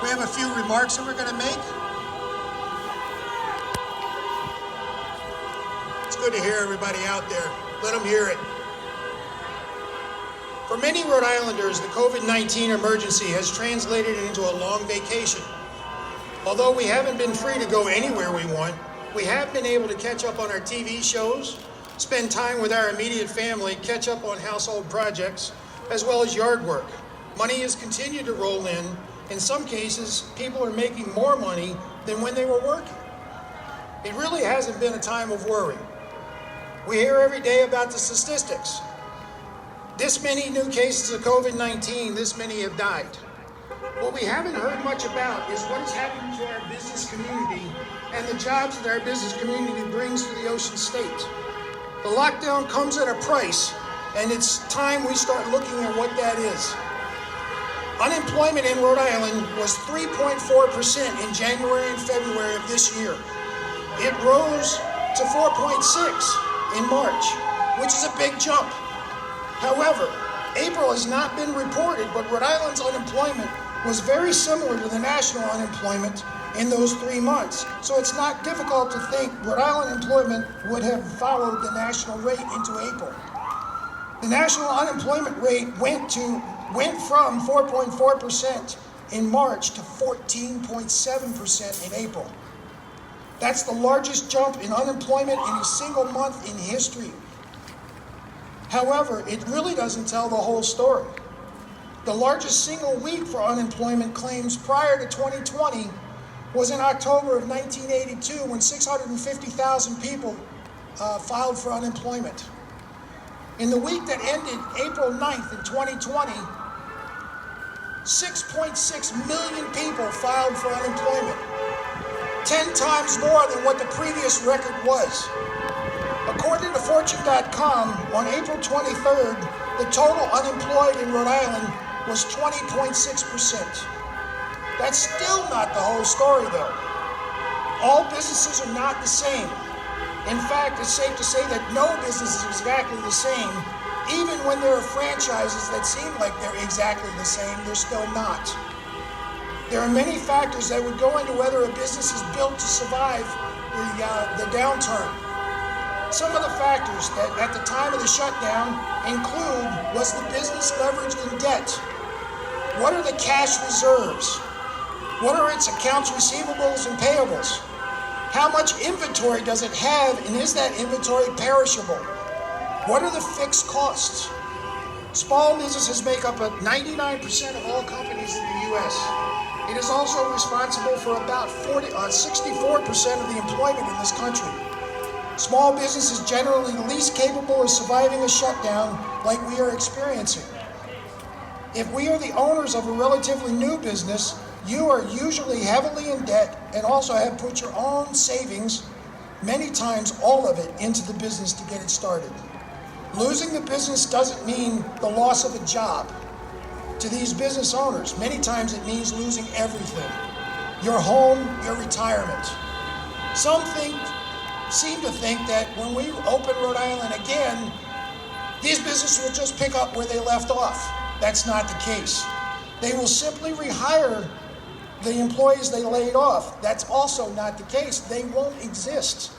We have a few remarks that we're going to make. It's good to hear everybody out there. Let them hear it. For many Rhode Islanders, the COVID-19 emergency has translated into a long vacation. Although we haven't been free to go anywhere we want, we have been able to catch up on our TV shows, spend time with our immediate family, catch up on household projects, as well as yard work. Money has continued to roll in. In some cases, people are making more money than when they were working. It really hasn't been a time of worry. We hear every day about the statistics. This many new cases of COVID-19, this many have died. What we haven't heard much about is what is happening to our business community and the jobs that our business community brings to the Ocean State. The lockdown comes at a price, and it's time we start looking at what that is. Unemployment in Rhode Island was 3.4% in January and February of this year. It rose to 4.6% in March, which is a big jump. However, April has not been reported, but Rhode Island's unemployment was very similar to the national unemployment in those 3 months. So it's not difficult to think Rhode Island employment would have followed the national rate into April. The national unemployment rate went from 4.4% in March to 14.7% in April. That's the largest jump in unemployment in a single month in history. However, it really doesn't tell the whole story. The largest single week for unemployment claims prior to 2020 was in October of 1982, when 650,000 people filed for unemployment. In the week that ended April 9th in 2020, 6.6 million people filed for unemployment, 10 times more than what the previous record was. According to Fortune.com, on April 23rd, the total unemployed in Rhode Island was 20.6%. That's still not the whole story, though. All businesses are not the same. In fact, it's safe to say that no business is exactly the same. Even when there are franchises that seem like they're exactly the same, they're still not. There are many factors that would go into whether a business is built to survive the downturn. Some of the factors that at the time of the shutdown include: was the business leveraged in debt? What are the cash reserves? What are its accounts receivables and payables? How much inventory does it have, and is that inventory perishable? What are the fixed costs? Small businesses make up 99% of all companies in the U.S. It is also responsible for about 64% of the employment in this country. Small business is generally the least capable of surviving a shutdown like we are experiencing. If we are the owners of a relatively new business, you are usually heavily in debt and also have put your own savings, many times all of it, into the business to get it started. Losing the business doesn't mean the loss of a job. To these business owners, many times it means losing everything: your home, your retirement. Some seem to think that when we open Rhode Island again, these businesses will just pick up where they left off. That's not the case. They will simply rehire the employees they laid off. That's also not the case. They won't exist.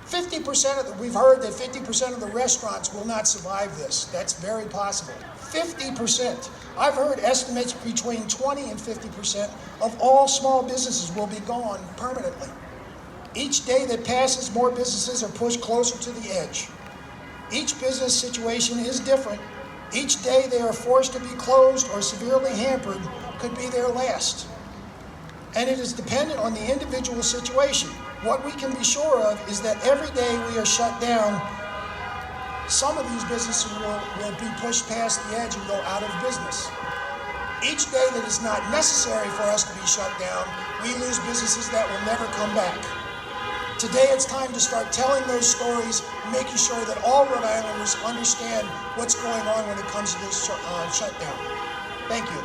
50% we've heard that 50% of the restaurants will not survive this. That's very possible. 50%. I've heard estimates between 20 and 50% of all small businesses will be gone permanently. Each day that passes, more businesses are pushed closer to the edge. Each business situation is different. Each day they are forced to be closed or severely hampered could be their last. And it is dependent on the individual situation. What we can be sure of is that every day we are shut down, some of these businesses will be pushed past the edge and go out of business. Each day that is not necessary for us to be shut down, we lose businesses that will never come back. Today it's time to start telling those stories, making sure that all Rhode Islanders understand what's going on when it comes to this shutdown. Thank you.